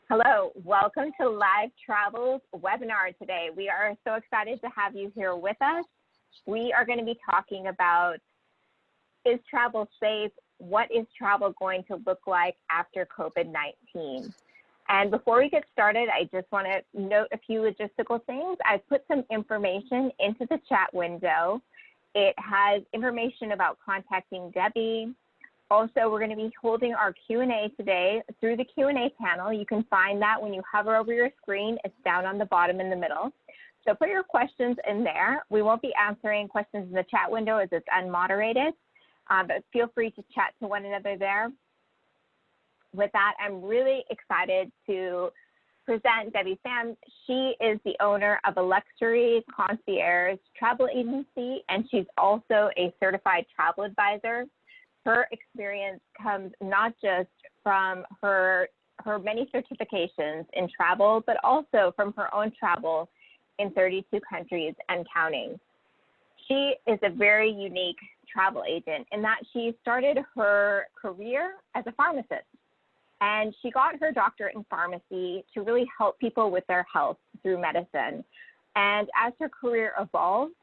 Hello, welcome to Live Travel's webinar today. We are so excited to have you here with us. We are going to be talking about, is travel safe? What is travel going to look like after COVID-19? And before we get started, I just want to note a few logistical things. I've put some information into the chat window. It has information about contacting Debbie. Also, we're going to be holding our Q&A today through the Q&A panel. You can find that when you hover over your screen. It's down on the bottom in the middle. So put your questions in there. We won't be answering questions in the chat window as it's unmoderated, but feel free to chat to one another there. With that, I'm really excited to present Debbie Pham. She is the owner of a luxury concierge travel agency, and she's also a certified travel advisor. Her experience comes not just from her many certifications in travel, but also from her own travel in 32 countries and counting. She is a very unique travel agent in that she started her career as a pharmacist, and she got her doctorate in pharmacy to really help people with their health through medicine. And as her career evolved,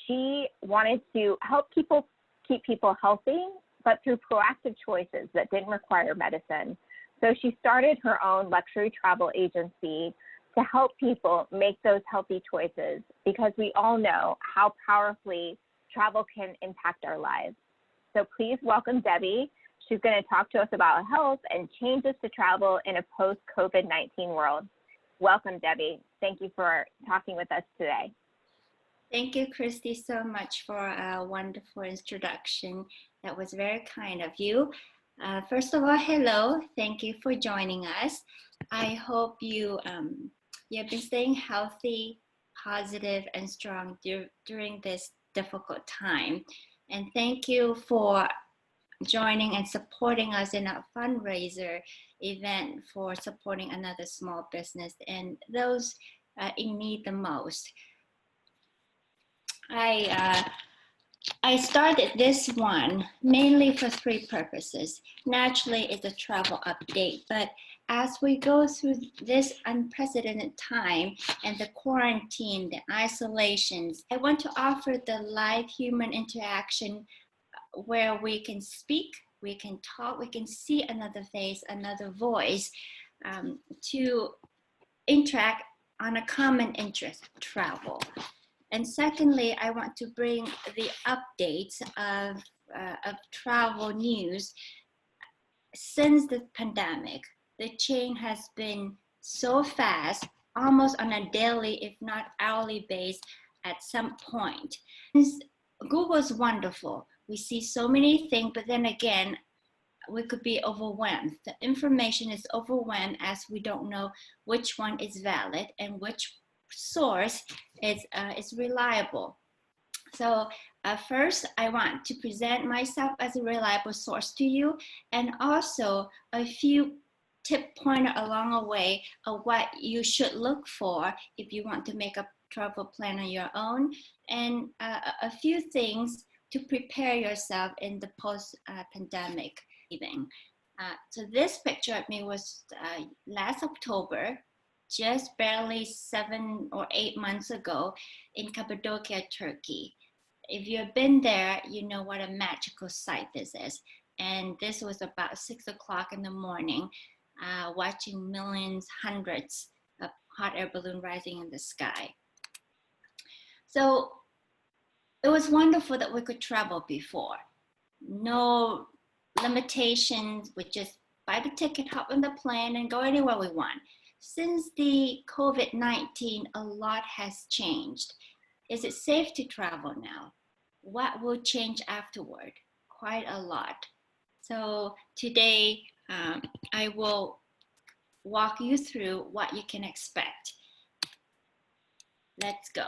she wanted to help people keep people healthy, but through proactive choices that didn't require medicine. So she started her own luxury travel agency to help people make those healthy choices, because we all know how powerfully travel can impact our lives. So please welcome Debbie. She's going to talk to us about health and changes to travel in a post-COVID-19 world. Welcome, Debbie. Thank you for talking with us today. Thank you, Christy, so much for a wonderful introduction. That was very kind of you. First of all, hello. Thank you for joining us. I hope you have been staying healthy, positive, and strong during this difficult time. And thank you for joining and supporting us in a fundraiser event for supporting another small business and those in need the most. I started this one mainly for three purposes. Naturally, it's a travel update, but as we go through this unprecedented time and the quarantine, the isolations, I want to offer the live human interaction where we can speak, we can talk, we can see another face, another voice, to interact on a common interest, travel. And secondly, I want to bring the updates of travel news. Since the pandemic, the change has been so fast, almost on a daily, if not hourly base at some point. Google's wonderful. We see so many things, but then again, we could be overwhelmed. The information is overwhelmed as we don't know which one is valid and which source is reliable. So first, I want to present myself as a reliable source to you, and also a few tip pointer along the way of what you should look for if you want to make a travel plan on your own, and a few things to prepare yourself in the post-pandemic living. So this picture of me was last October, just barely 7 or 8 months ago in Cappadocia, Turkey. If you've been there, you know what a magical sight this is. And this was about 6 o'clock in the morning, watching millions, hundreds of hot air balloons rising in the sky. So it was wonderful that we could travel before. No limitations, we just buy the ticket, hop on the plane, and go anywhere we want. Since the COVID-19, a lot has changed. Is it safe to travel now? What will change afterward? Quite a lot. So today, I will walk you through what you can expect. Let's go.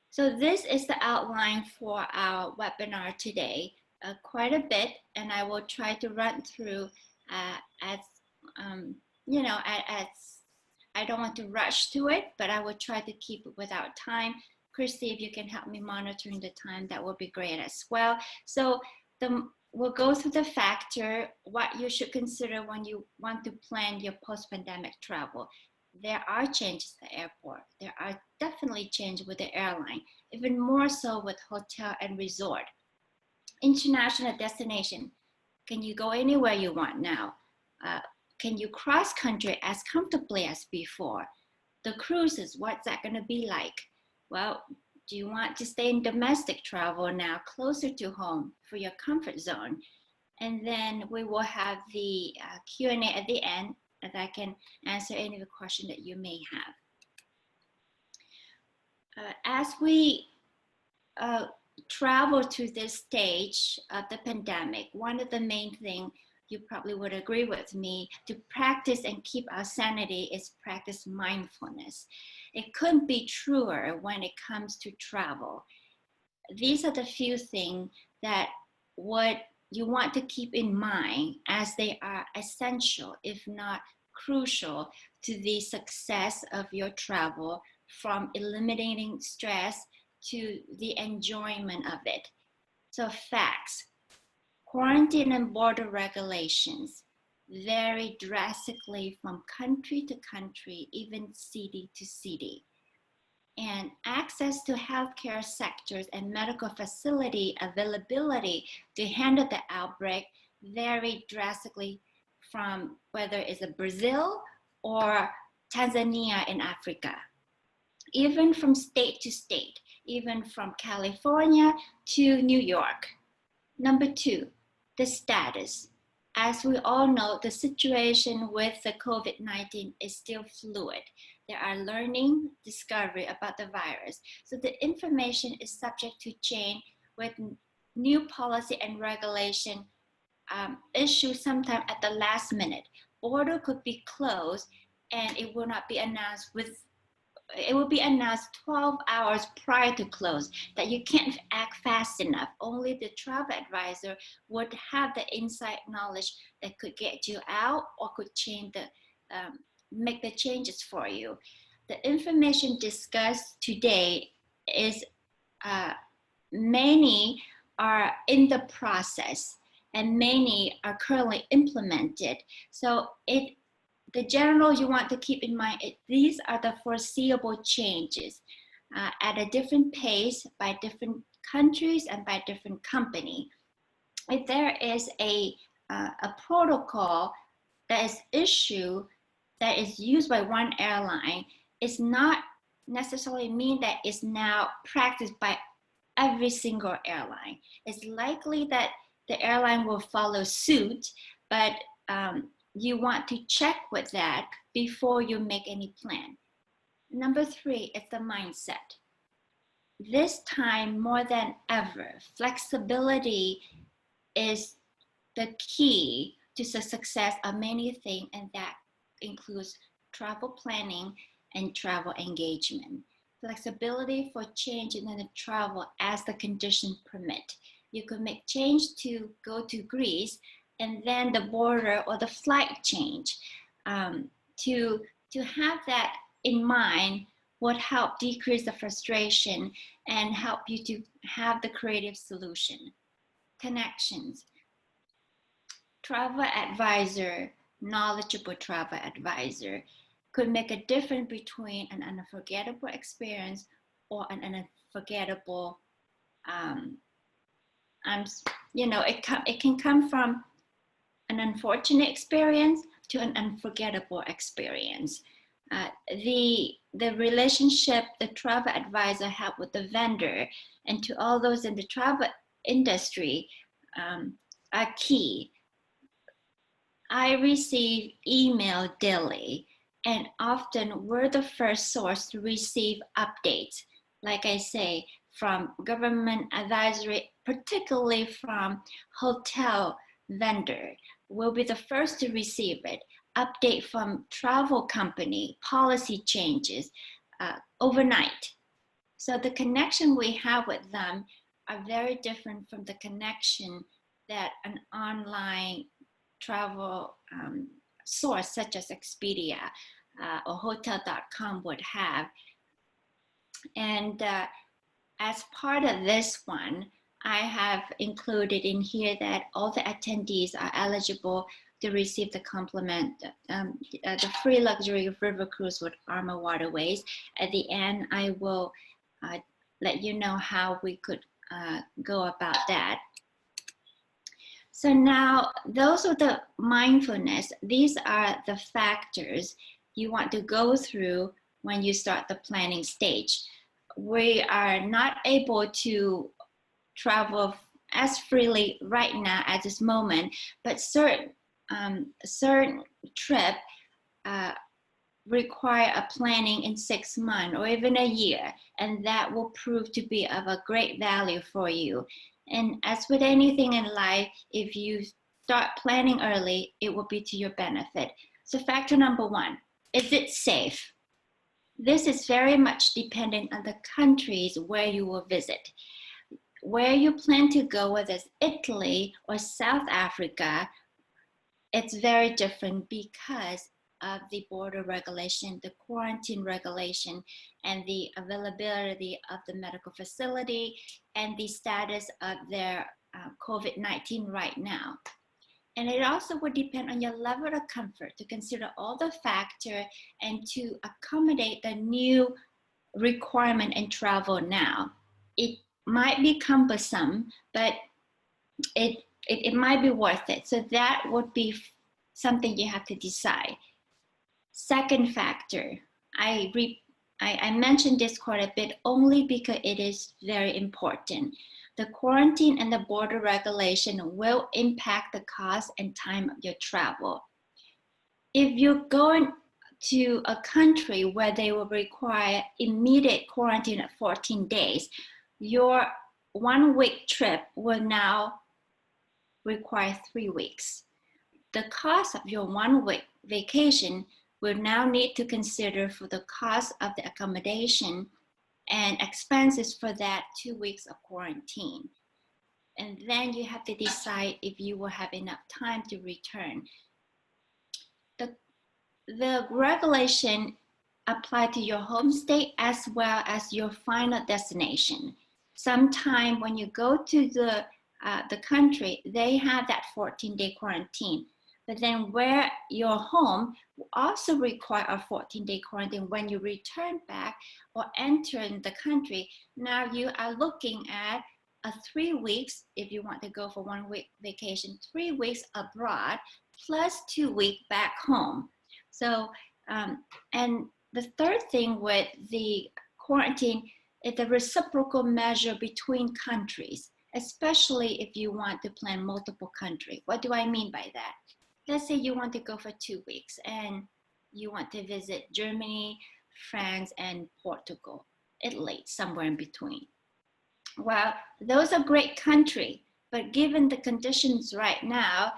So this is the outline for our webinar today. Quite a bit, and I will try to run through as I don't want to rush to it, but I will try to keep it without time. Christy, if you can help me monitoring the time, that would be great as well. So the we'll go through the factor, what you should consider when you want to plan your post-pandemic travel. There are changes at the airport. There are definitely changes with the airline, even more so with hotel and resort. International destination, can you go anywhere you want now? Can you cross country as comfortably as before? The cruises, what's that going to be like? Well, do you want to stay in domestic travel now, closer to home for your comfort zone? And then we will have the Q&A at the end, and I can answer any of the questions that you may have. As we travel to this stage of the pandemic, one of the main things you probably would agree with me, to practice and keep our sanity is practice mindfulness. It couldn't be truer when it comes to travel. These are the few things that what you want to keep in mind, as they are essential, if not crucial, to the success of your travel, from eliminating stress to the enjoyment of it. So facts. Quarantine and border regulations vary drastically from country to country, even city to city. And access to healthcare sectors and medical facility availability to handle the outbreak vary drastically from whether it's Brazil or Tanzania in Africa. Even from state to state, even from California to New York. Number 2, the status. As we all know, the situation with the COVID-19 is still fluid. There are learning, discovery about the virus. So the information is subject to change with new policy and regulation issued sometime at the last minute. Border could be closed and it will not be announced it will be announced 12 hours prior to close that you can't act fast enough. Only the travel advisor would have the inside knowledge that could get you out or could change make the changes for you. The information discussed today is many are in the process and many are currently implemented. So the general you want to keep in mind, these are the foreseeable changes at a different pace by different countries and by different company. If there is a protocol that is issued that is used by one airline, it's not necessarily mean that it's now practiced by every single airline. It's likely that the airline will follow suit, but you want to check with that before you make any plan. Number 3 is the mindset. This time more than ever, flexibility is the key to the success of many things, and that includes travel planning and travel engagement. Flexibility for change in the travel as the conditions permit. You could make change to go to Greece, and then the border or the flight change. To have that in mind would help decrease the frustration and help you to have the creative solution. Connections. Travel advisor, knowledgeable travel advisor could make a difference between an unforgettable experience or an unforgettable, it can come from an unfortunate experience to an unforgettable experience. The relationship the travel advisor have with the vendor and to all those in the travel industry are key. I receive email daily, and often we're the first source to receive updates, like I say, from government advisory, particularly from hotel vendor. We'll be the first to receive it. Update from travel company, policy changes overnight. So the connection we have with them are very different from the connection that an online travel source such as Expedia or hotel.com would have. And as part of this one, I have included in here that all the attendees are eligible to receive the the free luxury of river cruise with Arma Waterways. At the end, I will let you know how we could go about that. So now, those are the mindfulness. These are the factors you want to go through when you start the planning stage. We are not able to travel as freely right now at this moment, but certain trip require a planning in 6 months or even a year, and that will prove to be of a great value for you. And as with anything in life, if you start planning early, it will be to your benefit. So factor number 1, is it safe? This is very much dependent on the countries where you will visit. Where you plan to go, whether it's Italy or South Africa, it's very different because of the border regulation, the quarantine regulation, and the availability of the medical facility and the status of their COVID-19 right now. And it also would depend on your level of comfort to consider all the factors and to accommodate the new requirement in travel now. It might be cumbersome, but it might be worth it. So that would be something you have to decide. Second factor, I mentioned this quite a bit only because it is very important. The quarantine and the border regulation will impact the cost and time of your travel. If you're going to a country where they will require immediate quarantine of 14 days, your 1 week trip will now require 3 weeks. The cost of your 1 week vacation will now need to consider for the cost of the accommodation and expenses for that 2 weeks of quarantine. And then you have to decide if you will have enough time to return. The regulation apply to your home state as well as your final destination. Sometime when you go to the country, they have that 14-day quarantine. But then where your home will also require a 14-day quarantine when you return back or enter in the country. Now you are looking at a 3 weeks, if you want to go for 1 week vacation, 3 weeks abroad, plus 2 weeks back home. So, and the third thing with the quarantine is the reciprocal measure between countries, especially if you want to plan multiple countries. What do I mean by that? Let's say you want to go for 2 weeks and you want to visit Germany, France, and Portugal, Italy, somewhere in between. Well, those are great countries, but given the conditions right now,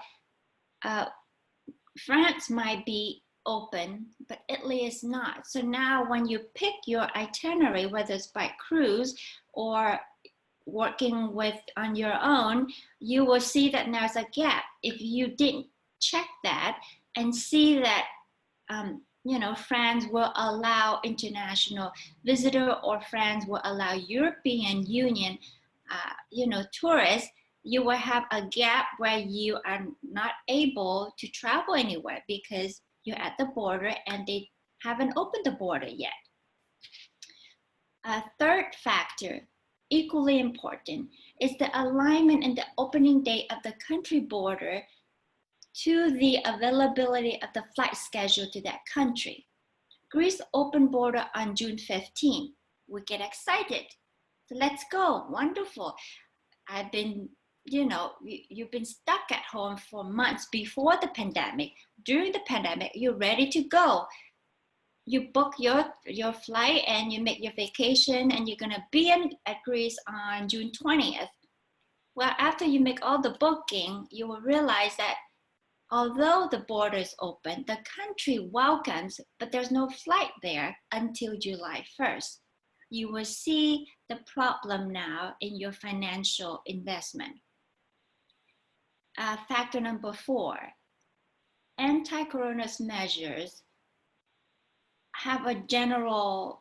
France might be open, but Italy is not. So now when you pick your itinerary, whether it's by cruise or working on your own, you will see that there's a gap. If you didn't check that and see that France will allow international visitor or France will allow European Union tourists, you will have a gap where you are not able to travel anywhere because you're at the border and they haven't opened the border yet. A third factor, equally important, is the alignment in the opening date of the country border to the availability of the flight schedule to that country. Greece opened border on June 15. We get excited. So let's go, wonderful. I've been, you've been stuck at home for months before the pandemic. During the pandemic, you're ready to go. You book your flight and you make your vacation and you're gonna be at Greece on June 20th. Well, after you make all the booking, you will realize that although the border is open, the country welcomes, but there's no flight there until July 1st. You will see the problem now in your financial investment. Factor number 4, anti-coronavirus measures have a general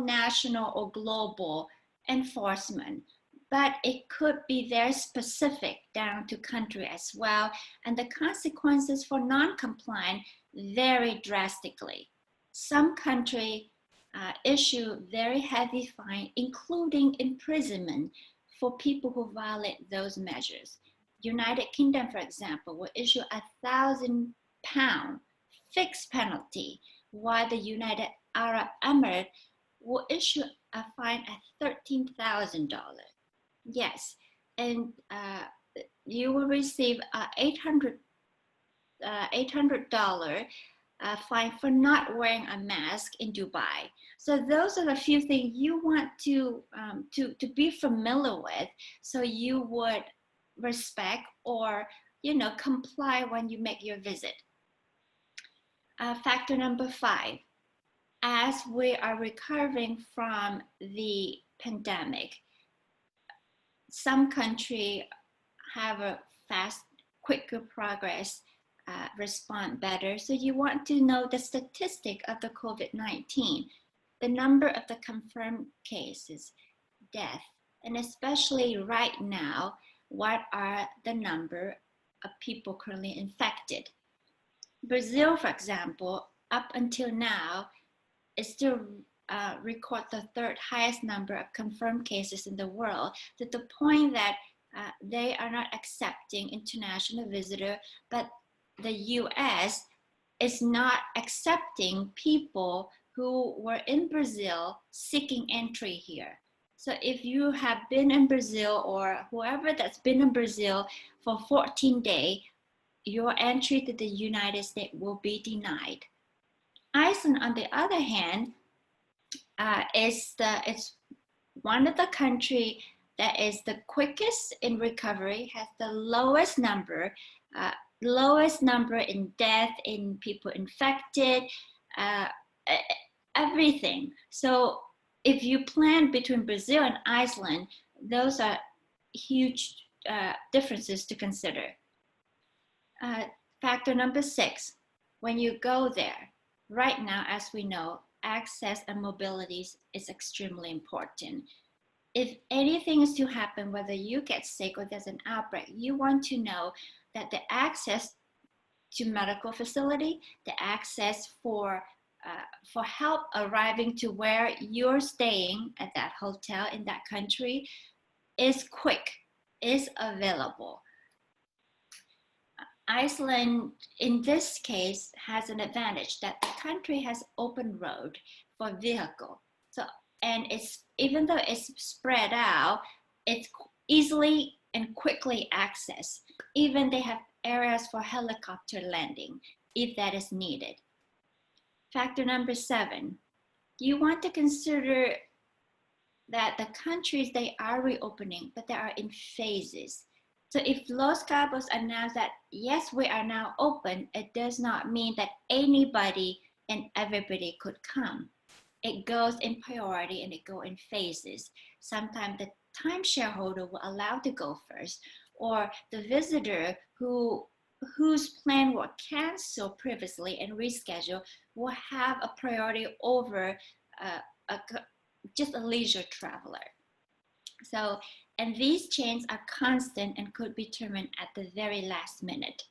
national or global enforcement. but it could be very specific down to country as well. And the consequences for non-compliant vary drastically. Some countries issue very heavy fine, including imprisonment for people who violate those measures. United Kingdom, for example, will issue £1,000 fixed penalty, while the United Arab Emirates will issue a fine at $13,000. Yes, and you will receive $800 fine for not wearing a mask in Dubai. So those are the few things you want to be familiar with, so you would respect or comply when you make your visit. Factor number 5, as we are recovering from the pandemic, some countries have a quicker progress, respond better. So you want to know the statistic of the COVID-19, the number of the confirmed cases, death, and especially right now, what are the number of people currently infected. Brazil, for example, up until now, is still record the third highest number of confirmed cases in the world, to the point that they are not accepting international visitors, but the US is not accepting people who were in Brazil seeking entry here. So if you have been in Brazil, or whoever that's been in Brazil for 14 days, your entry to the United States will be denied. Iceland, on the other hand, it's one of the countries that is the quickest in recovery, has the lowest number in death, in people infected, everything. So if you plan between Brazil and Iceland, those are huge differences to consider. Factor number 6, when you go there, right now, as we know, access and mobility is extremely important. If anything is to happen, whether you get sick or there's an outbreak, you want to know that the access to medical facility, the access for help arriving to where you're staying at that hotel in that country is quick, is available. Iceland, in this case, has an advantage that the country has open road for vehicle. So, and even though it's spread out, it's easily and quickly accessed. Even they have areas for helicopter landing if that is needed. Factor number 7, you want to consider that the countries, they are reopening, but they are in phases. So if Los Cabos announced that, yes, we are now open, it does not mean that anybody and everybody could come. It goes in priority and it goes in phases. Sometimes the timeshare holder will allow to go first, or the visitor whose plan were canceled previously and rescheduled will have a priority over just a leisure traveler. So, and these changes are constant and could be determined at the very last minute.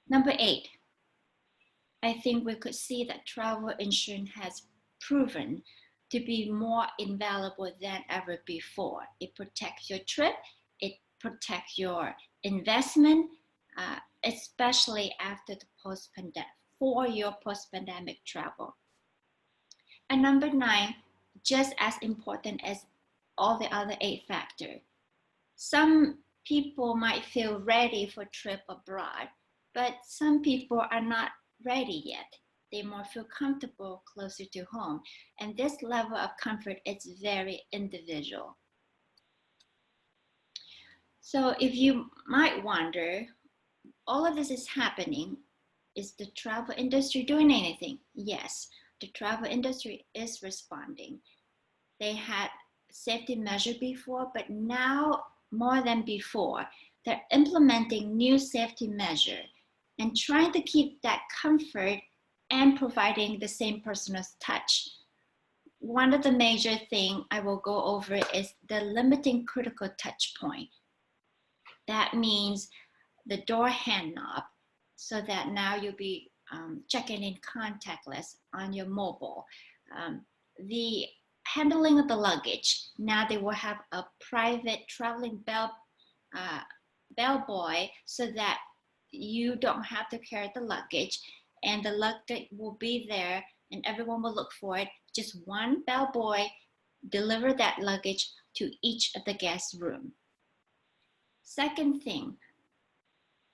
Number 8, I think we could see that travel insurance has proven to be more invaluable than ever before. It protects your trip, it protects your investment, especially after the post-pandemic, for your post-pandemic travel. And number 9, just as important as all the other 8 factors. Some people might feel ready for a trip abroad, but some people are not ready yet. They more feel comfortable closer to home. And this level of comfort is very individual. So if you might wonder, all of this is happening, is the travel industry doing anything? Yes, the travel industry is responding. They had safety measure before, but now more than before, they're implementing new safety measure and trying to keep that comfort and providing the same personal touch one of the major things I will go over is the limiting critical touch point. That means the door hand knob, so that now you'll be checking in contactless on your mobile. The handling of the luggage, now they will have a private traveling bellboy, so that you don't have to carry the luggage, and the luggage will be there and everyone will look for it. Just one bellboy deliver that luggage to each of the guest room. Second thing,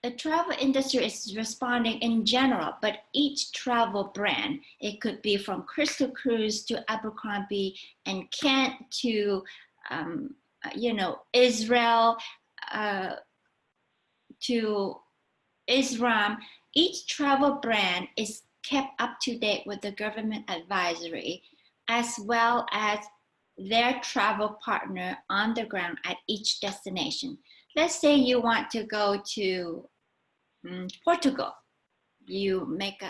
the travel industry is responding in general, but each travel brand, it could be from Crystal Cruise to Abercrombie and Kent to Israel to Isram, each travel brand is kept up to date with the government advisory, as well as their travel partner on the ground at each destination. Let's say you want to go to Portugal. You make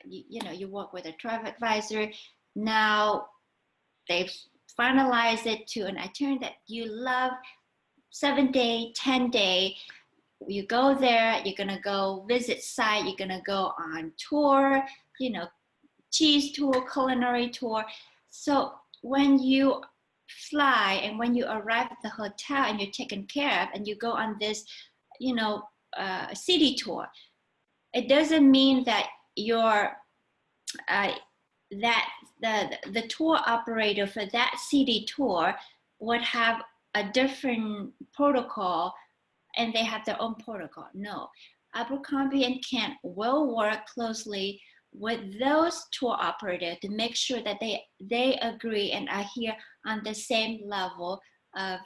you work with a travel advisor. Now they've finalized it to an itinerary that you love, 7-day, 10-day. You go there, you're gonna go visit site, you're gonna go on tour, cheese tour, culinary tour. So when you fly and when you arrive at the hotel and you're taken care of and you go on this, city tour, it doesn't mean that the tour operator for that city tour would have a different protocol and they have their own protocol. No, Abercrombie and Kent will work closely with those tour operators to make sure that they agree and adhere on the same level of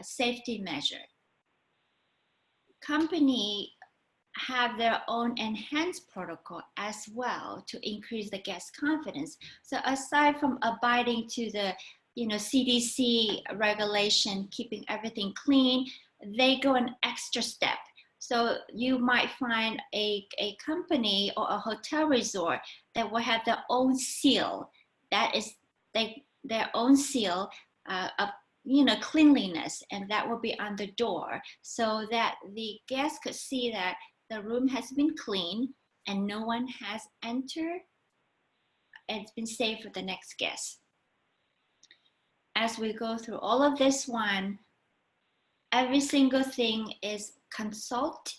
safety measure. Company have their own enhanced protocol as well to increase the guest confidence. So aside from abiding to the CDC regulation, keeping everything clean, they go an extra step. So you might find a company or a hotel resort that will have their own seal. That is their own seal of cleanliness, and that will be on the door, so that the guests could see that the room has been clean and no one has entered, and it's been safe for the next guest. As we go through all of this one, every single thing is consulted,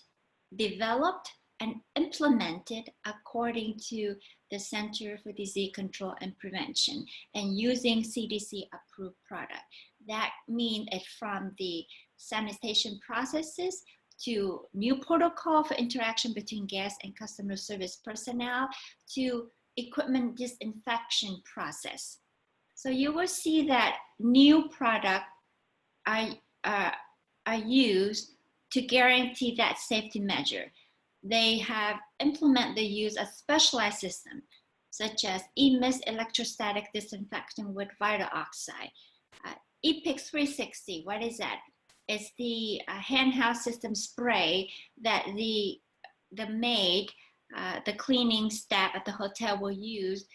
developed, and implemented according to the Center for Disease Control and Prevention and using CDC approved product. That means it from the sanitation processes to new protocol for interaction between guests and customer service personnel to equipment disinfection process. So you will see that new product are used to guarantee that safety measure. They have implemented the use of specialized systems such as EMIS electrostatic disinfection with vital oxide. EPIX 360, what is that? It's the handheld system spray that the maid, the cleaning staff at the hotel will use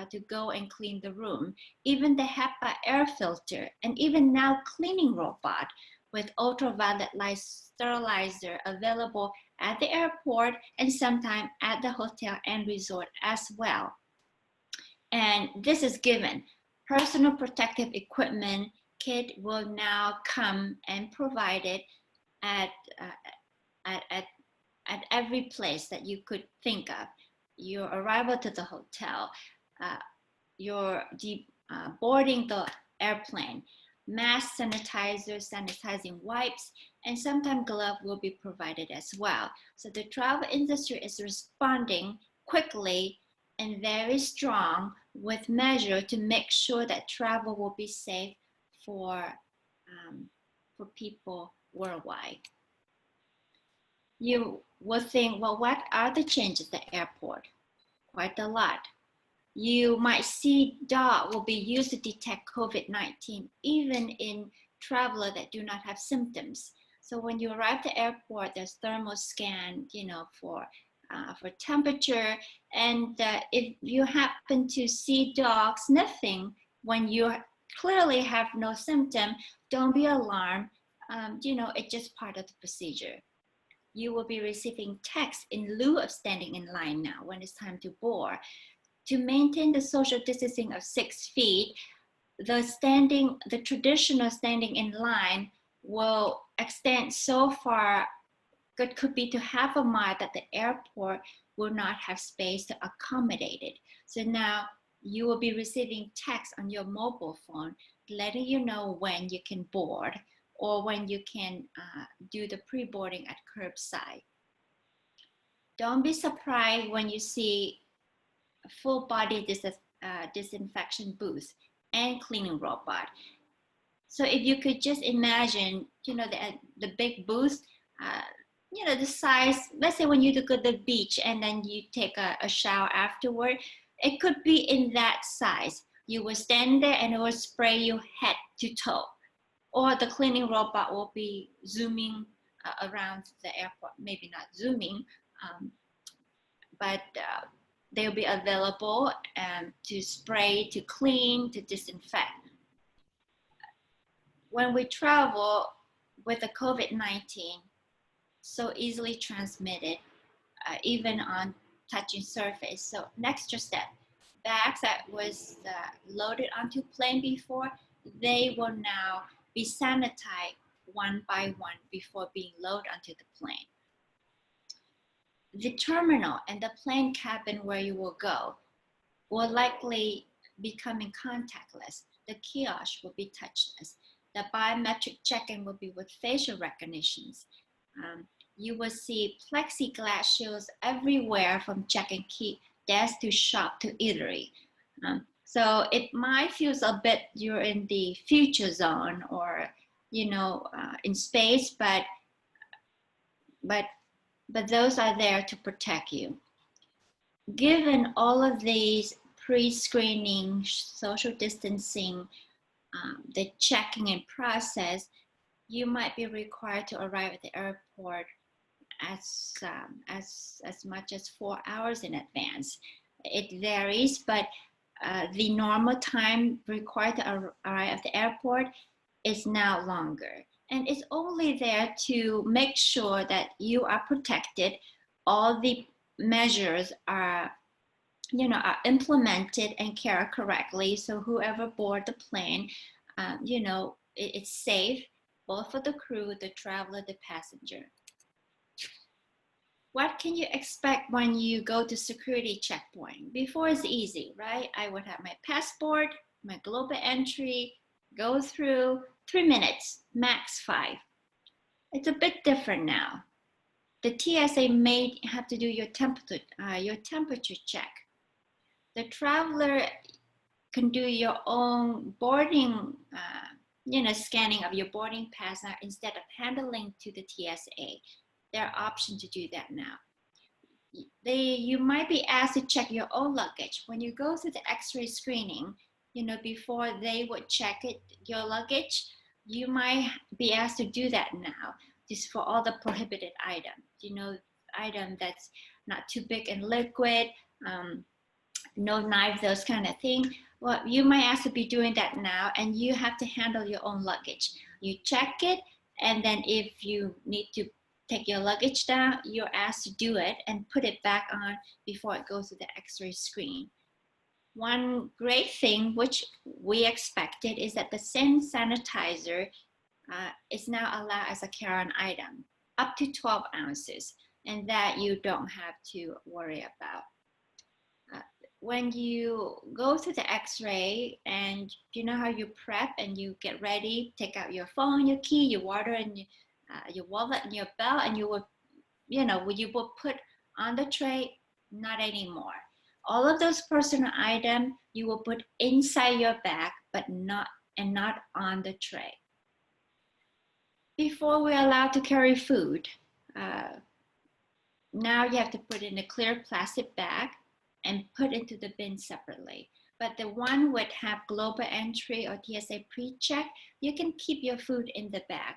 to go and clean the room. Even the HEPA air filter, and even now cleaning robot with ultraviolet light sterilizer available at the airport and sometimes at the hotel and resort as well. And this is given. Personal protective equipment kit will now come and provide it at every place that you could think of. Your arrival to the hotel, your boarding the airplane, mask sanitizer, sanitizing wipes, and sometimes glove will be provided as well. So the travel industry is responding quickly and very strong with measure to make sure that travel will be safe for people worldwide. You will think, well, what are the changes at the airport? Quite a lot. You might see dog will be used to detect COVID-19, even in travelers that do not have symptoms. So when you arrive at the airport, there's thermal scan, for temperature. And if you happen to see dog sniffing, When you clearly have no symptom, don't be alarmed. It's just part of the procedure. You will be receiving text in lieu of standing in line now when it's time to board. To maintain the social distancing of 6 feet, the traditional standing in line will extend so far. It could be to half a mile that the airport will not have space to accommodate it. So now you will be receiving text on your mobile phone letting you know when you can board or when you can do the pre-boarding at curbside. Don't be surprised when you see full body disinfection booth and cleaning robot. So if you could just imagine, the big booth, the size, let's say when you go to the beach and then you take a shower afterward, it could be in that size. You will stand there and it will spray you head to toe. Or the cleaning robot will be zooming around the airport, maybe not zooming, but they'll be available to spray, to clean, to disinfect. When we travel with the COVID-19, so easily transmitted, even on touching surface. So next step, bags that was loaded onto plane before, they will now be sanitized one by one before being loaded onto the plane. The terminal and the plane cabin where you will go will likely becoming contactless. The kiosk will be touchless. The biometric check-in will be with facial recognitions. You will see plexiglass shields everywhere from check-in key desk to shop to eatery. So it might feel a bit you're in the future zone or, in space, but those are there to protect you. Given all of these pre-screening, social distancing, the checking in process, you might be required to arrive at the airport as much as 4 hours in advance. It varies, but the normal time required to arrive at the airport is now longer. And it's only there to make sure that you are protected. All the measures are implemented and carried correctly. So whoever board the plane, it's safe, both for the crew, the traveler, the passenger. What can you expect when you go to security checkpoint? Before it's easy, right? I would have my passport, my global entry, go through 3 minutes, max 5. It's a bit different now. The TSA may have to do your temperature check. The traveler can do your own boarding, scanning of your boarding pass now instead of handling to the TSA. There are options to do that now. You might be asked to check your own luggage. When you go through the X-ray screening, before they would check your luggage, you might be asked to do that now, just for all the prohibited items. Item that's not too big and liquid, no knife, those kind of thing. Well, you might ask to be doing that now, and you have to handle your own luggage. You check it, and then if you need to take your luggage down, you're asked to do it and put it back on before it goes to the X-ray screen. One great thing which we expected is that the same sanitizer is now allowed as a carry-on item, up to 12 ounces, and that you don't have to worry about. When you go to the X-ray and how you prep and you get ready, take out your phone, your key, your water, and your wallet and your belt, and you will put on the tray. Not anymore. All of those personal items you will put inside your bag, but not on the tray. Before we're allowed to carry food, now you have to put in a clear plastic bag and put into the bin separately. But the one would have global entry or TSA pre-check, you can keep your food in the bag.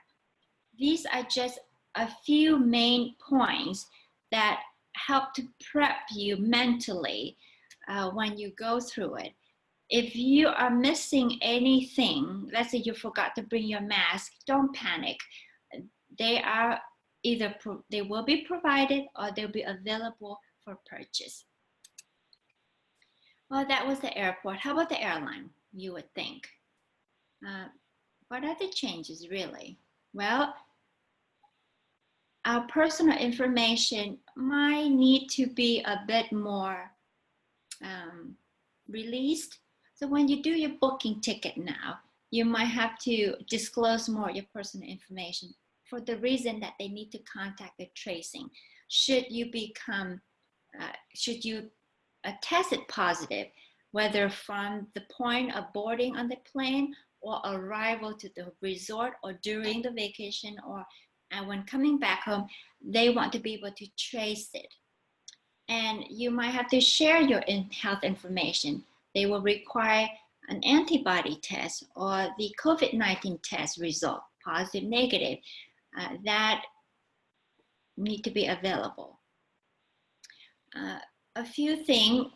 These are just a few main points that help to prep you mentally when you go through it. If you are missing anything, let's say you forgot to bring your mask, don't panic. They are either they will be provided or they'll be available for purchase. Well, that was the airport. How about the airline, you would think? What are the changes really? Well, our personal information might need to be a bit more released. So when you do your booking ticket now, you might have to disclose more your personal information for the reason that they need to contact the tracing. Should you test it positive, whether from the point of boarding on the plane or arrival to the resort or during the vacation and when coming back home, they want to be able to trace it. And you might have to share your health information. They will require an antibody test or the COVID-19 test result, positive, negative, that need to be available. A few things,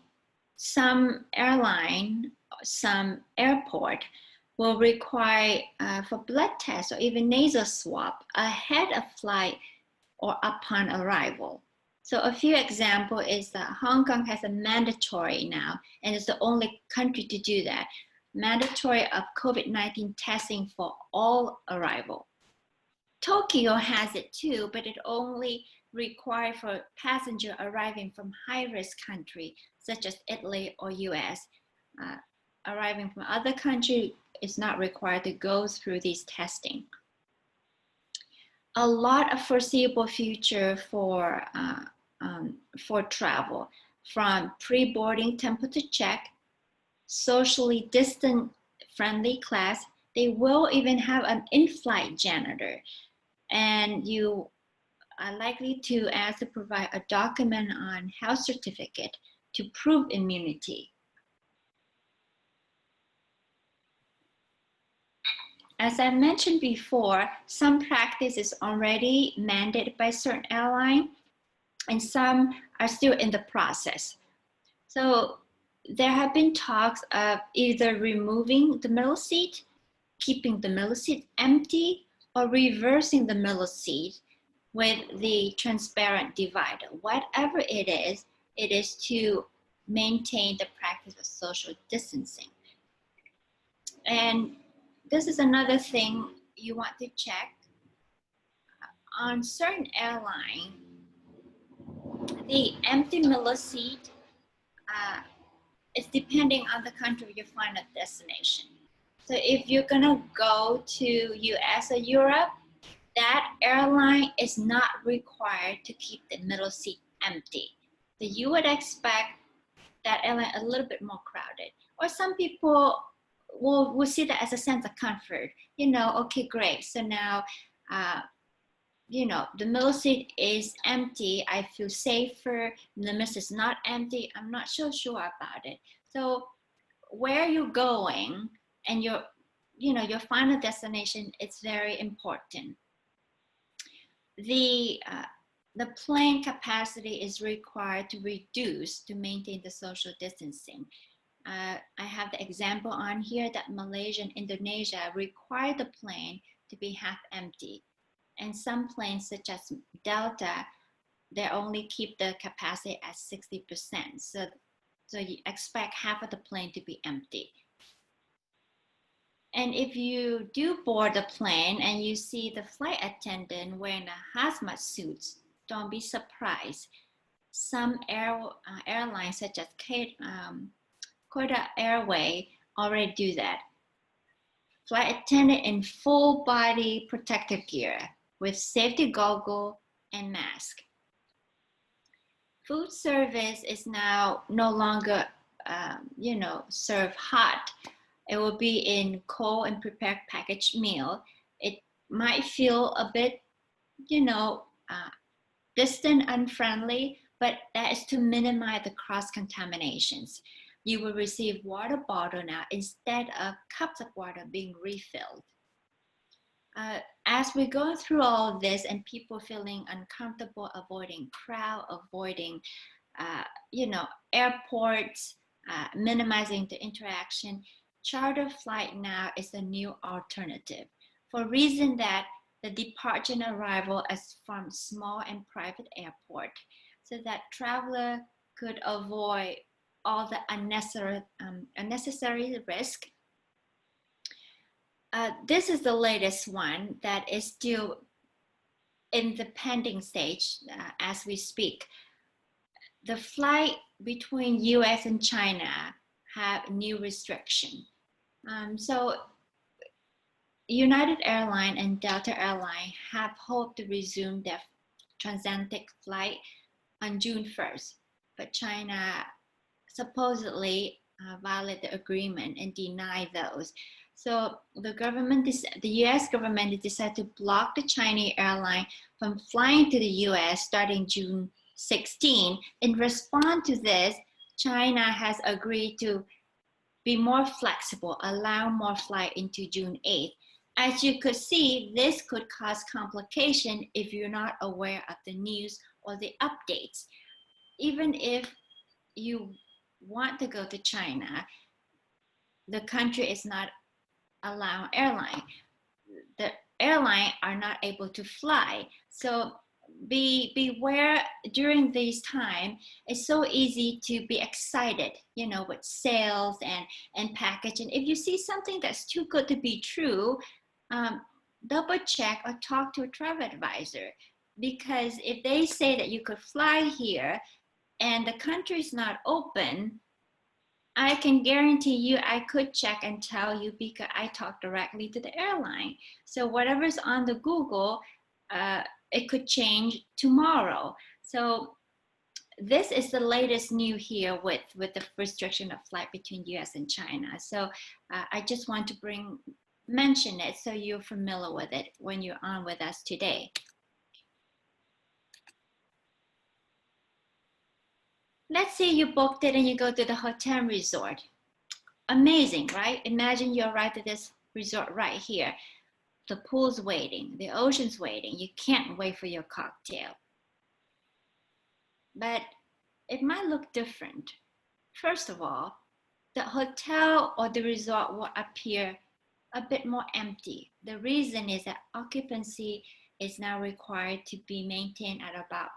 some airline, some airport will require for blood tests or even nasal swab ahead of flight or upon arrival. So a few examples is that Hong Kong has a mandatory now, and it's the only country to do that, mandatory of COVID-19 testing for all arrival. Tokyo has it too, but it only requires for passenger arriving from high-risk country, such as Italy or US. Arriving from other countries is not required to go through these testing. A lot of foreseeable future for travel, from pre-boarding temperature check, socially distant friendly class. They will even have an in-flight janitor, and you are likely to ask to provide a document on health certificate to prove immunity. As I mentioned before, some practice is already mandated by certain airlines, and some are still in the process. So there have been talks of either removing the middle seat, keeping the middle seat empty, or reversing the middle seat with the transparent divider. Whatever it is to maintain the practice of social distancing. And this is another thing you want to check. On certain airlines, the empty middle seat is depending on the country you find a destination. So if you're gonna go to US or Europe, that airline is not required to keep the middle seat empty. So you would expect that airline a little bit more crowded. Or some people will see that as a sense of comfort. Okay, great. So now, the middle seat is empty. I feel safer. The middle is not empty. I'm not so sure about it. So where you're going and your final destination, it's very important. The plane capacity is required to reduce to maintain the social distancing. I have the example on here that Malaysia and Indonesia require the plane to be half empty. And some planes such as Delta, they only keep the capacity at 60%. So you expect half of the plane to be empty. And if you do board the plane and you see the flight attendant wearing a hazmat suit, don't be surprised. Some airlines such as Qatar Airways already do that. Flight attendant in full body protective gear with safety goggle and mask. Food service is now no longer, served hot. It will be in cold and prepared packaged meal. It might feel a bit, distant, unfriendly, but that is to minimize the cross-contaminations. You will receive water bottle now instead of cups of water being refilled. As we go through all of this and people feeling uncomfortable, avoiding crowd, avoiding, airports, minimizing the interaction, charter flight now is a new alternative for reason that the departure and arrival is from small and private airport, so that traveler could avoid all the unnecessary risk. This is the latest one that is still in the pending stage as we speak. The flight between US and China have new restriction. So United Airlines and Delta Airlines have hoped to resume their transatlantic flight on June 1st, but China supposedly violated the agreement and denied those. So the US government decided to block the Chinese airline from flying to the US starting June 16. In response to this, China has agreed to be more flexible, allow more flight into June 8th. As you could see, this could cause complication if you're not aware of the news or the updates. Even if you want to go to China, the country is not allowing airline. The airline are not able to fly. So beware during this time. It's so easy to be excited, with sales and packaging. If you see something that's too good to be true, double check or talk to a travel advisor, because if they say that you could fly here and the country is not open, I can guarantee you I could check and tell you because I talk directly to the airline. So whatever's on the Google, it could change tomorrow. So this is the latest new here with the restriction of flight between US and China. So I just want to mention it so you're familiar with it when you're on with us today. Let's say you booked it and you go to the hotel resort. Amazing, right? Imagine you arrive at this resort right here. The pool's waiting, the ocean's waiting. You can't wait for your cocktail. But it might look different. First of all, the hotel or the resort will appear a bit more empty. The reason is that occupancy is now required to be maintained at about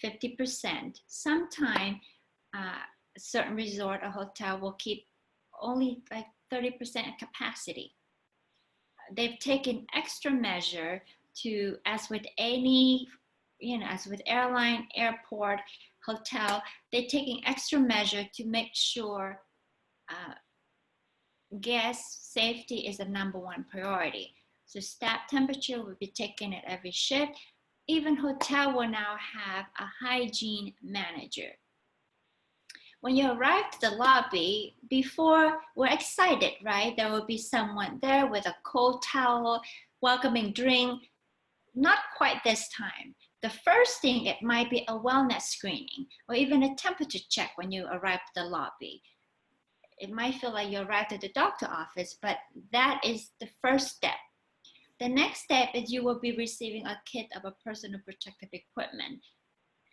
50%. Sometimes a certain resort or hotel will keep only like 30% capacity. They've taken extra measure to, as with any, as with airline, airport, hotel, they're taking extra measure to make sure guest safety is the #1 priority. So staff temperature will be taken at every shift. Even hotel will now have a hygiene manager. When you arrive to the lobby, before we're excited, right? There will be someone there with a cold towel, welcoming drink. Not quite this time. The first thing, it might be a wellness screening or even a temperature check when you arrive to the lobby. It might feel like you arrived at the doctor's office, but that is the first step. The next step is you will be receiving a kit of a personal protective equipment,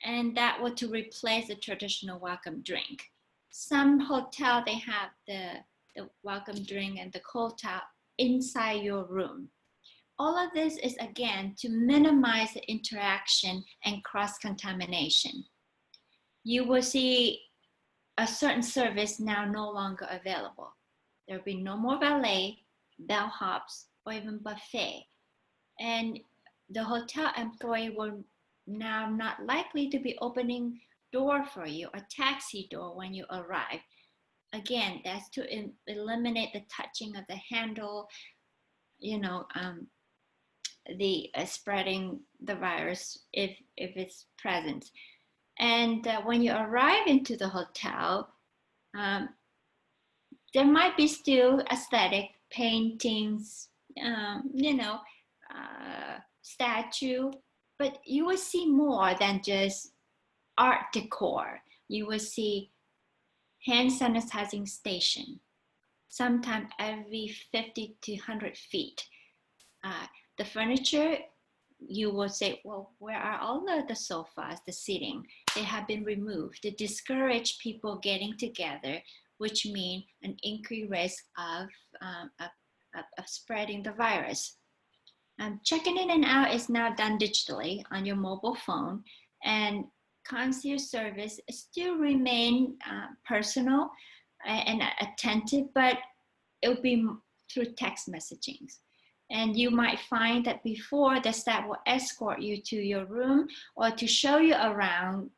and that will to replace the traditional welcome drink. Some hotel, they have the welcome drink and the cold towel inside your room. All of this is, again, to minimize the interaction and cross-contamination. You will see a certain service now no longer available. There will be no more valet, bellhops, or even buffet. And the hotel employee will now not likely to be opening door for you, a taxi door when you arrive. Again, that's to eliminate the touching of the handle, the spreading the virus if it's present. And when you arrive into the hotel, there might be still aesthetic paintings, statue, but you will see more than just art decor. You will see hand sanitizing station, sometimes every 50 to 100 feet. The furniture you will say, well, where are all the sofas, the seating? They have been removed to discourage people getting together, which means an increased risk of spreading the virus. Checking in and out is now done digitally on your mobile phone, and concierge service still remain personal and attentive, but it will be through text messaging. And you might find that before the staff will escort you to your room or to show you around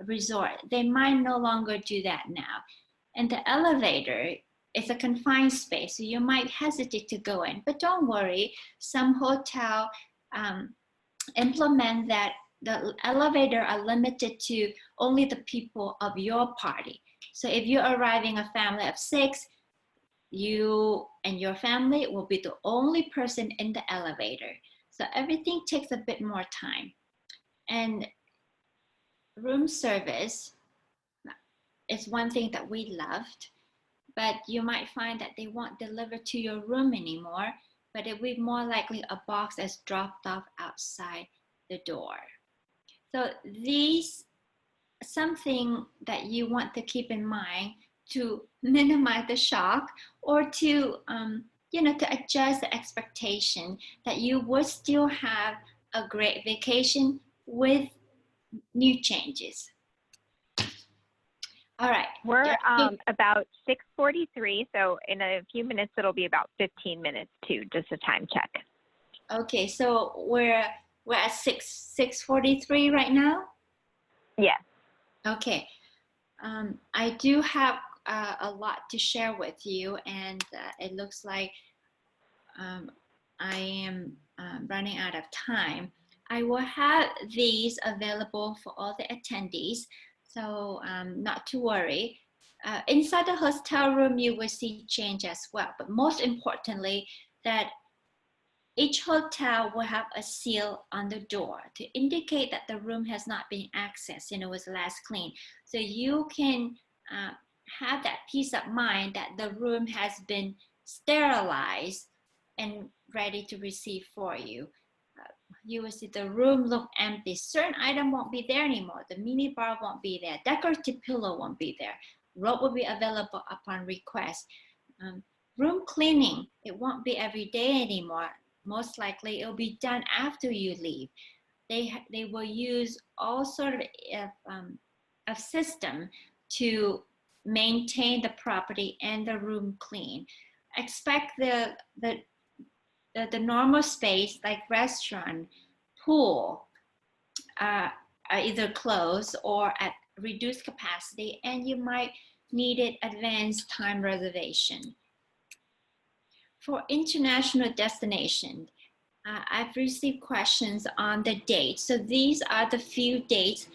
resort. They might no longer do that now. And the elevator is a confined space, so you might hesitate to go in. But don't worry, some hotel implement that the elevator are limited to only the people of your party. So if you're arriving a family of 6, you and your family will be the only person in the elevator. So everything takes a bit more time. And room service is one thing that we loved, but you might find that they won't deliver to your room anymore, but it will be more likely a box that's dropped off outside the door. So these something that you want to keep in mind to minimize the shock, or to to adjust the expectation that you would still have a great vacation with new changes. All right. We're about 6:43, so in a few minutes it'll be about 15 minutes too, just a time check. Okay, so we're at 6:43 right now? Yes. Okay. I do have a lot to share with you, and it looks like I am running out of time. I will have these available for all the attendees, so not to worry. Inside the hotel room, you will see change as well, but most importantly, that each hotel will have a seal on the door to indicate that the room has not been accessed and it was last cleaned. So you can have that peace of mind that the room has been sterilized and ready to receive for you. You will see the room look empty. Certain item won't be there anymore. The mini bar won't be there. Decorative pillow won't be there. Robe will be available upon request. Room cleaning, it won't be every day anymore. Most likely it'll be done after you leave. They will use all sort of system to maintain the property and the room clean. Expect the normal space like restaurant, pool, are either closed or at reduced capacity, and you might need an advanced time reservation. For international destination, I've received questions on the dates. So these are the few dates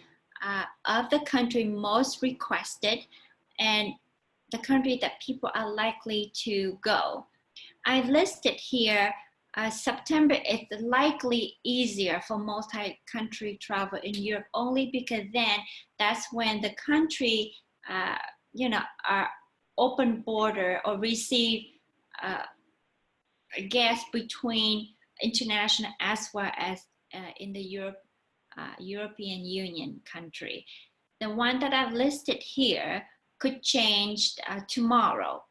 of the country most requested and the country that people are likely to go. I listed here September is likely easier for multi-country travel in Europe, only because then that's when the country, are open border or receive guests between international as well as in the European Union country. The one that I've listed here could change tomorrow,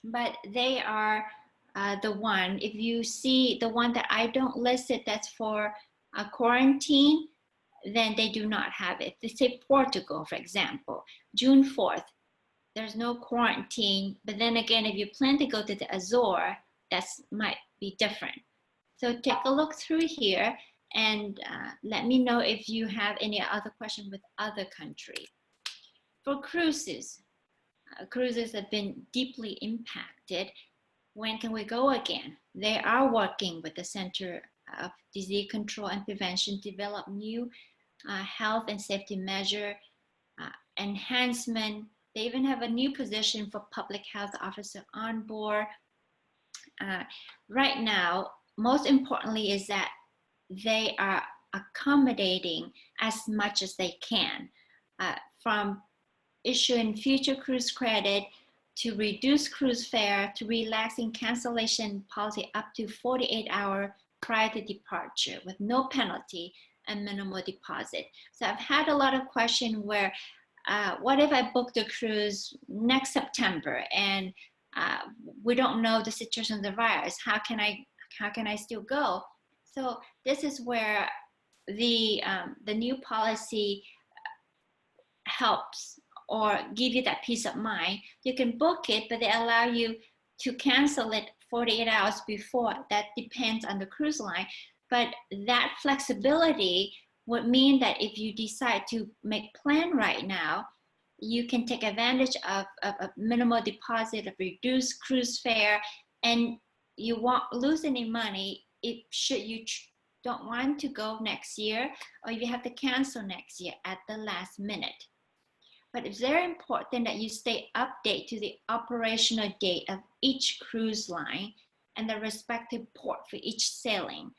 but they are the one. If you see the one that I don't list it, that's for a quarantine, then they do not have it. They say Portugal, for example, June 4th, there's no quarantine, but then again, if you plan to go to the Azores, that might be different. So take a look through here and let me know if you have any other question with other countries. For cruises, cruises have been deeply impacted. When can we go again? They are working with the Center of Disease Control and Prevention, develop new health and safety measure enhancement. They even have a new position for public health officer on board. Right now, most importantly is that they are accommodating as much as they can, from issuing future cruise credit to reduce cruise fare to relaxing cancellation policy up to 48 hours prior to departure with no penalty and minimal deposit. So I've had a lot of questions where, what if I book the cruise next September and we don't know the situation of the virus? How can I still go? So this is where the new policy helps or give you that peace of mind. You can book it, but they allow you to cancel it 48 hours before. That depends on the cruise line. But that flexibility would mean that if you decide to make plan right now, you can take advantage of a minimal deposit, of reduced cruise fare, and you won't lose any money if you don't want to go next year, or you have to cancel next year at the last minute. But it's very important that you stay updated to the operational date of each cruise line and the respective port for each sailing.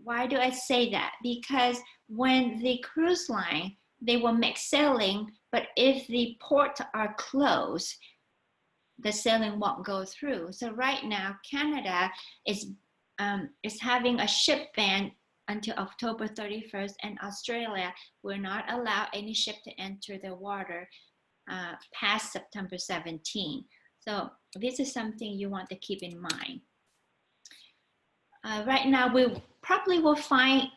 Why do I say that? Because when the cruise line, they will make sailing, but if the ports are closed, the sailing won't go through. So right now, Canada is having a ship ban until October 31st, and Australia will not allow any ship to enter the water past September 17. So this is something you want to keep in mind. Right now, we probably will find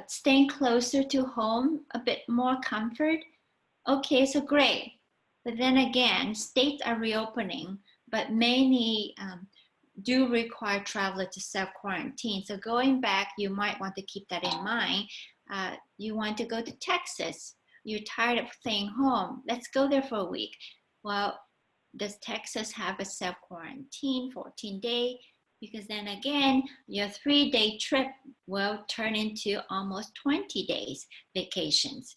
staying closer to home a bit more comfort. Okay, so great. But then again, states are reopening, but many do require travelers to self-quarantine. So going back, you might want to keep that in mind. You want to go to Texas. You're tired of staying home. Let's go there for a week. Well, does Texas have a self-quarantine, 14-day? Because then again, your 3-day trip will turn into almost 20 days vacations.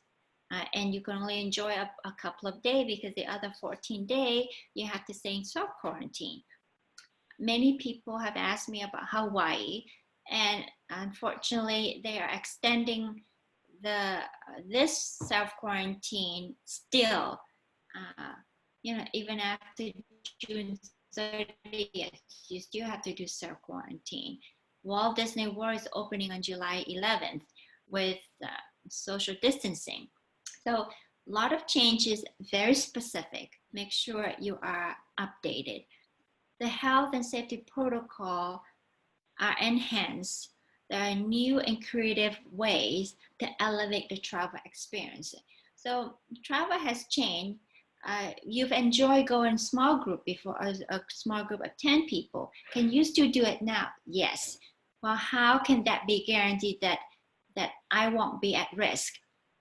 And you can only enjoy a couple of days because the other 14 days, you have to stay in self-quarantine. Many people have asked me about Hawaii, and unfortunately, they are extending this self-quarantine still, even after June 30th, you still have to do self-quarantine. Walt Disney World is opening on July 11th with social distancing. So a lot of changes, very specific. Make sure you are updated. The health and safety protocol are enhanced. There are new and creative ways to elevate the travel experience. So travel has changed. You've enjoyed going small group before, a small group of 10 people. Can you still do it now? Yes. Well, how can that be guaranteed that I won't be at risk?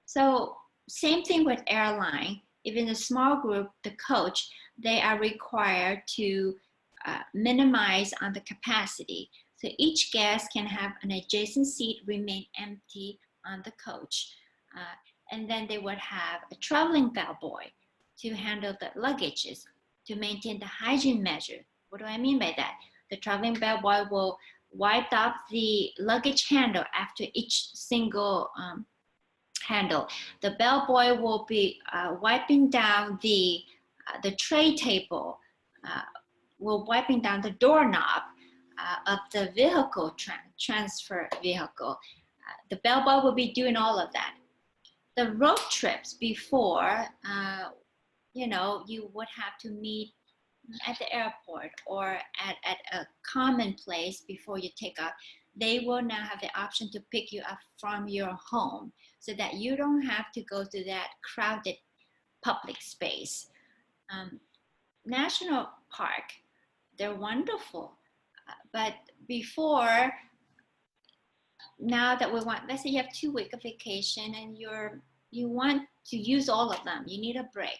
So same thing with airline. Even a small group, the coach, they are required to minimize on the capacity. So each guest can have an adjacent seat remain empty on the coach. And then they would have a traveling bellboy to handle the luggages, to maintain the hygiene measure. What do I mean by that? The traveling bellboy will wipe off the luggage handle after each single handle. The bellboy will be wiping down the tray table, will wiping down the doorknob of the vehicle, transfer vehicle. The bellboy will be doing all of that. The road trips before, you would have to meet at the airport or at a common place before you take off. They will now have the option to pick you up from your home so that you don't have to go to that crowded public space. National park, they're wonderful. But before, now that we want, let's say you have 2 weeks of vacation and you want to use all of them, you need a break.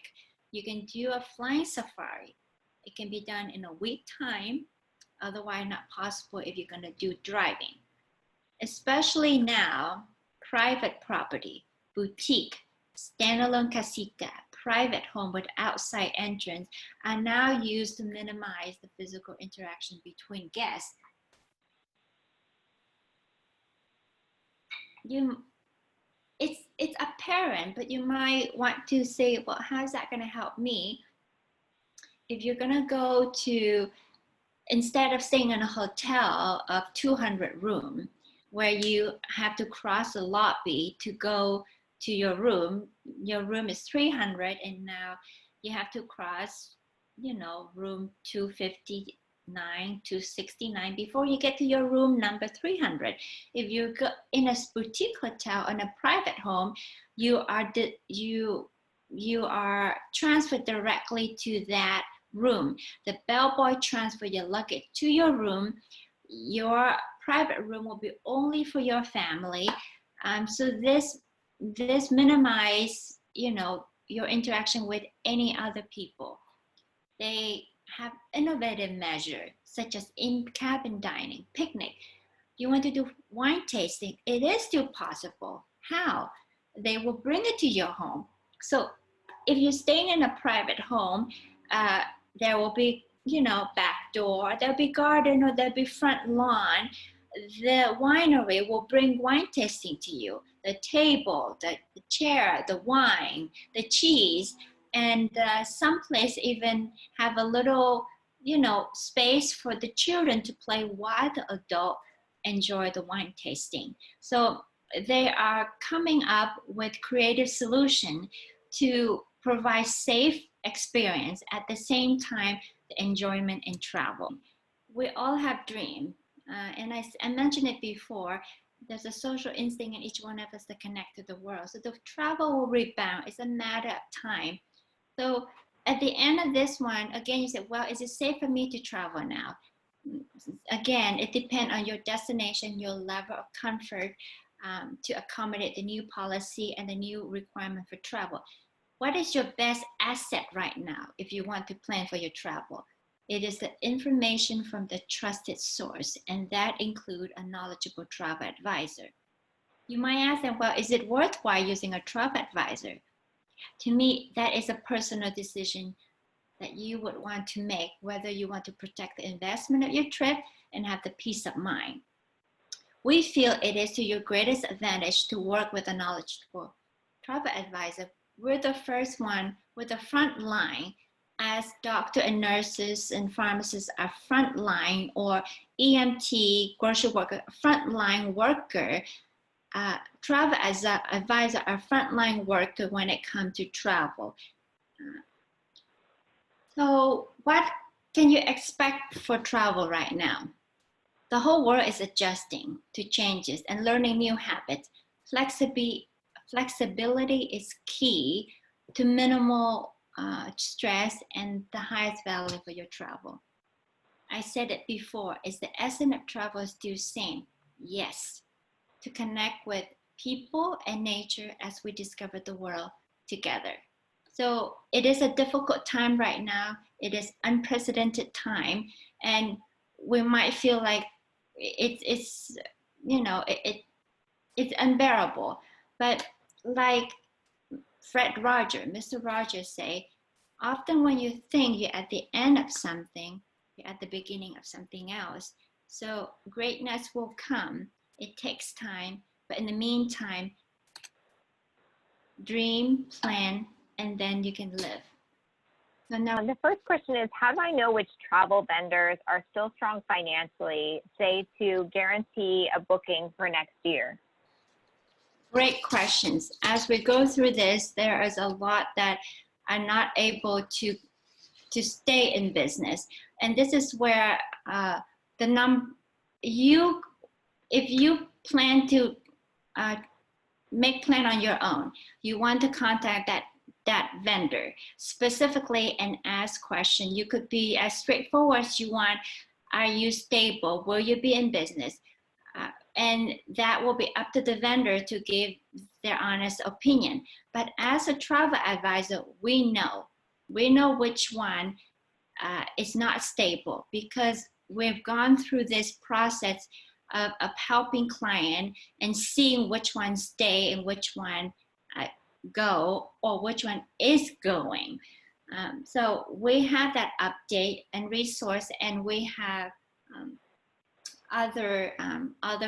You can do a flying safari. It can be done in a week time, otherwise not possible if you're gonna do driving. Especially now, private property, boutique, standalone casita, private home with outside entrance are now used to minimize the physical interaction between guests. It's apparent, but you might want to say, well, how's that going to help me? If you're going to go to instead of staying in a hotel of 200 room, where you have to cross the lobby to go to your room is 300, and now you have to cross, room 259, 269 before you get to your room number 300. If you go in a boutique hotel, in a private home, you are transferred directly to that room. The bellboy transfer your luggage to your room. Your private room will be only for your family. So this minimize, your interaction with any other people. They have innovative measures such as in-cabin dining, picnic. You want to do wine tasting, it is still possible. How? They will bring it to your home. So if you're staying in a private home, there will be, back door, there'll be garden, or there'll be front lawn. The winery will bring wine tasting to you. The table, the chair, the wine, the cheese, and some place even have a little, space for the children to play while the adult enjoy the wine tasting. So they are coming up with creative solution to provide safe experience at the same time the enjoyment in travel. We all have dreams, and I mentioned it before. There's a social instinct in each one of us to connect to the world. So the travel will rebound. It's a matter of time. So at the end of this one, again, you said, well, is it safe for me to travel now? Again, it depends on your destination, your level of comfort, to accommodate the new policy and the new requirement for travel. What is your best asset right now if you want to plan for your travel? It is the information from the trusted source, and that includes a knowledgeable travel advisor. You might ask them, well, is it worthwhile using a travel advisor? To me, that is a personal decision that you would want to make, whether you want to protect the investment of your trip and have the peace of mind. We feel it is to your greatest advantage to work with a knowledgeable travel advisor. We're the first one with the front line, as doctors and nurses and pharmacists are frontline, or EMT, grocery worker, frontline worker. Travel as an advisor are frontline worker when it comes to travel. So what can you expect for travel right now? The whole world is adjusting to changes and learning new habits. Flexibility is key to minimal stress and the highest value for your travel. I said it before, is the essence of travel is still the same? Yes, to connect with people and nature as we discover the world together. So it is a difficult time right now. It is unprecedented time, and we might feel like it's unbearable. But like Mr. Rogers say, often when you think you're at the end of something, you're at the beginning of something else. So greatness will come. It takes time, but in the meantime, dream, plan, and then you can live. So now the first question is, how do I know which travel vendors are still strong financially, say to guarantee a booking for next year? Great questions. As we go through this, there is a lot that are not able to stay in business. And this is where if you plan to make plan on your own, you want to contact that vendor specifically and ask questions. You could be as straightforward as you want. Are you stable? Will you be in business? And that will be up to the vendor to give their honest opinion. But as a travel advisor, we know which one is not stable, because we've gone through this process of helping client and seeing which one stay and which one go, or which one is going. So we have that update and resource, and we have other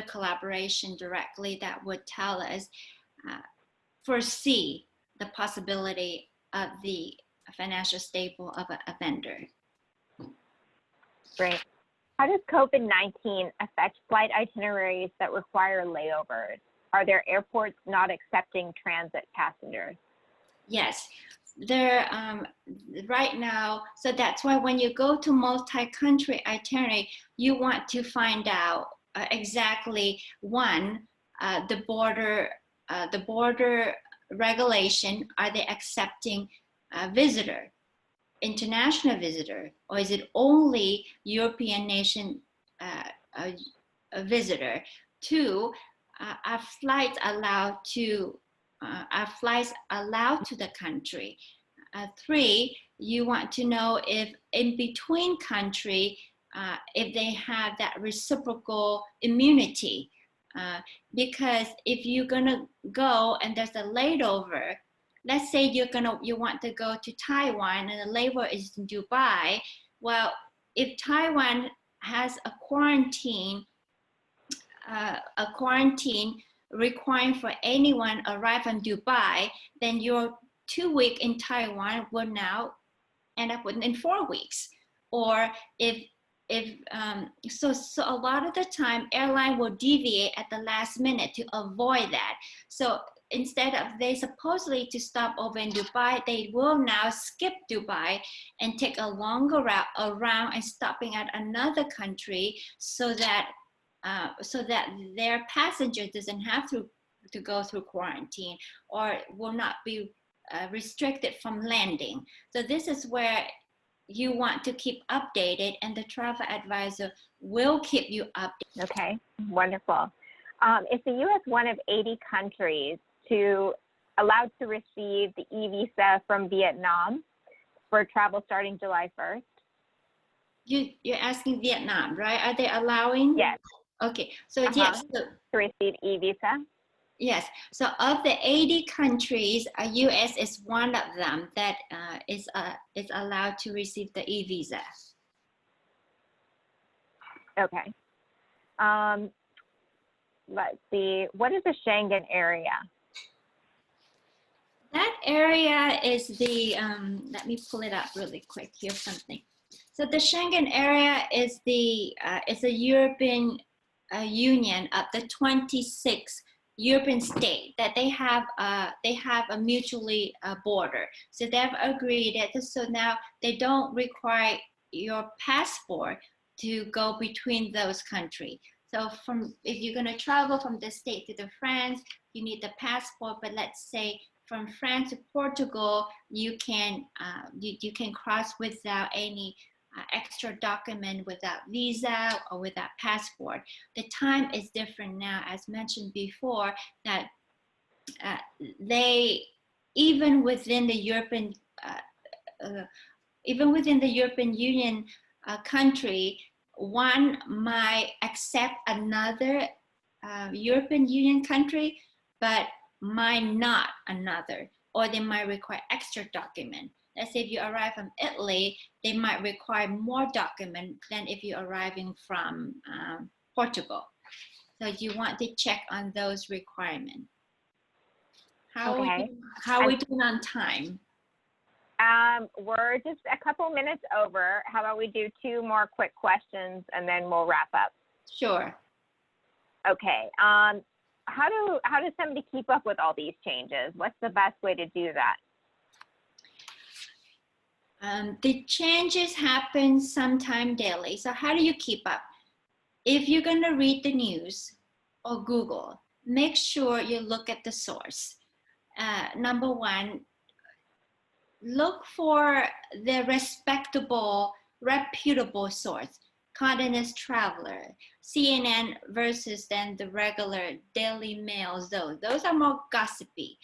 collaboration directly that would tell us, foresee the possibility of the financial stable of a vendor. Great. How does COVID-19 affect flight itineraries that require layovers? Are there airports not accepting transit passengers? Yes, there right now. So that's why when you go to multi-country itinerary, you want to find out exactly one, the border regulation. Are they accepting visitor, international visitor, or is it only European nation a visitor? Two, are flights allowed to the country? Three, you want to know if in between country, if they have that reciprocal immunity. Because if you're gonna go and there's a layover, let's say you want to go to Taiwan and the layover is in Dubai. Well, if Taiwan has a quarantine requiring for anyone arrive from Dubai, then your 2 week in Taiwan will now end up in 4 weeks. Or so a lot of the time airline will deviate at the last minute to avoid that. So instead of they supposedly to stop over in Dubai, they will now skip Dubai and take a longer route around and stopping at another country so that their passenger doesn't have to go through quarantine or will not be restricted from landing. So this is where you want to keep updated, and the travel advisor will keep you updated. Okay, wonderful. Is the U.S. one of 80 countries allowed to receive the e-visa from Vietnam for travel starting July 1st? You're asking Vietnam, right? Are they allowing? Yes. Okay, so yes. So, to receive e-visa? Yes, so of the 80 countries, US is one of them that is allowed to receive the e-visa. Okay. Let's see, what is the Schengen area? That area is the, let me pull it up really quick here, something. So the Schengen area is the European Union of the 26 European state that they have a mutually border. So they've agreed that so now they don't require your passport to go between those countries. So if you're going to travel from the state to the France, you need the passport. But let's say from France to Portugal, you can cross without any extra document, without visa or without passport. The time is different now, as mentioned before, that they even within the European Union country, one might accept another European Union country, but might not another, or they might require extra document. Let's say if you arrive from Italy, they might require more document than if you're arriving from Portugal. So you want to check on those requirements. How are we doing on time? We're just a couple minutes over. How about we do 2 more quick questions and then we'll wrap up? Sure. Okay. How does somebody keep up with all these changes? What's the best way to do that? The changes happen sometime daily. So how do you keep up? If you're going to read the news or Google, make sure you look at the source. Number one, look for the reputable source. Continental Traveler, CNN versus then the regular Daily Mail. Those are more gossipy.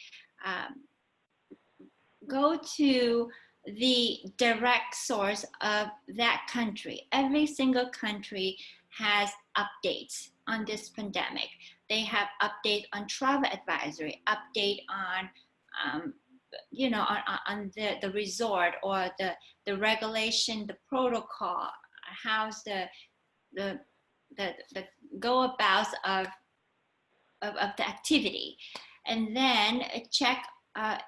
Go to the direct source of that country. Every single country has updates on this pandemic. They have update on travel advisory, update on on the resort or the regulation, the protocol, how's the go about of the activity. And then check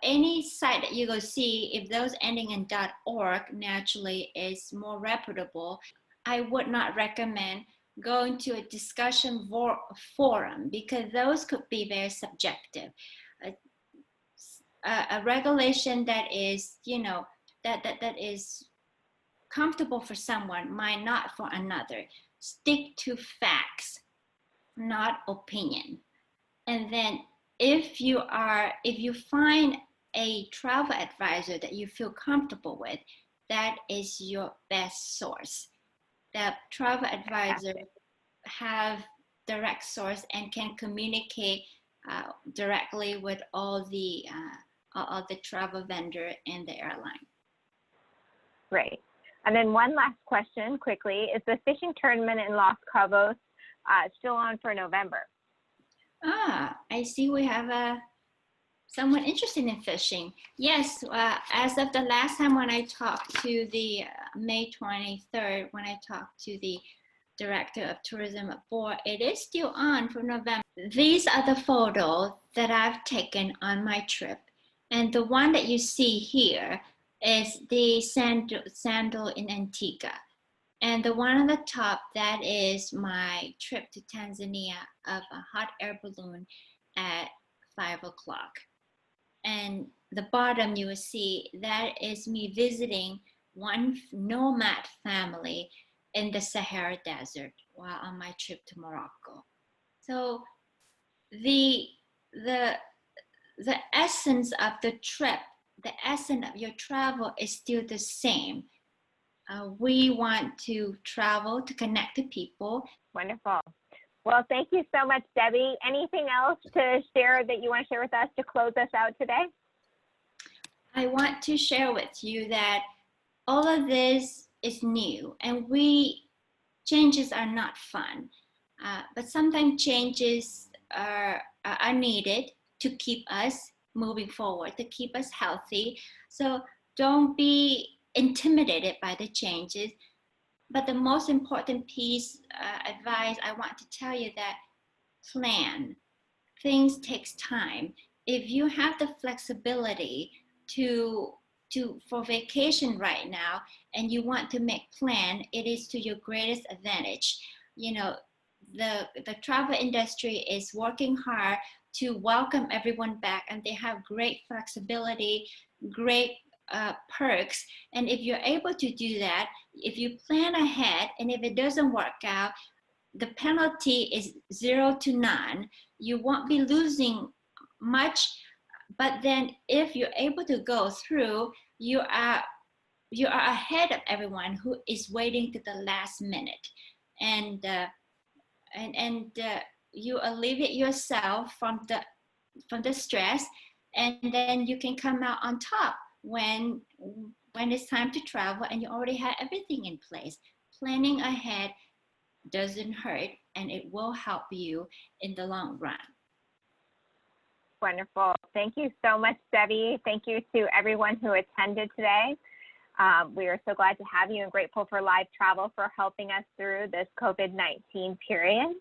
any site that you go see, if those ending in .org naturally is more reputable. I would not recommend going to a discussion forum, because those could be very subjective. A regulation that is, that is comfortable for someone might not for another. Stick to facts, not opinion. And then if you find a travel advisor that you feel comfortable with, that is your best source. That travel advisor have direct source and can communicate directly with all the travel vendor and the airline. Great. And then one last question quickly, is the fishing tournament in Los Cabos still on for November? I see we have someone interested in fishing. Yes, as of the last time when I talked to the May 23rd, when I talked to the Director of Tourism at Board, it is still on for November. These are the photos that I've taken on my trip. And the one that you see here is the sandal in Antigua. And the one on the top, that is my trip to Tanzania of a hot air balloon at 5 o'clock. And the bottom you will see, that is me visiting one nomad family in the Sahara Desert while on my trip to Morocco. So the essence of the trip, the essence of your travel is still the same. We want to travel to connect to people. Wonderful. Well, thank you so much, Debbie. Anything else to share that you want to share with us to close us out today? I want to share with you that all of this is new, and changes are not fun, but sometimes changes are needed to keep us moving forward, to keep us healthy. So don't be intimidated by the changes. But the most important piece advice I want to tell you that plan. Things takes time. If you have the flexibility for vacation right now and you want to make plan, it is to your greatest advantage. The travel industry is working hard to welcome everyone back, and they have great flexibility, great perks. And if you're able to do that, if you plan ahead, and if it doesn't work out, the penalty is 0 to none. You won't be losing much, but then if you're able to go through, you are ahead of everyone who is waiting to the last minute, and you alleviate yourself from the stress, and then you can come out on top when it's time to travel and you already have everything in place. Planning ahead doesn't hurt, and it will help you in the long run. Wonderful. Thank you so much, Debbie. Thank you to everyone who attended today. We are so glad to have you and grateful for Live Travel for helping us through this COVID-19 period.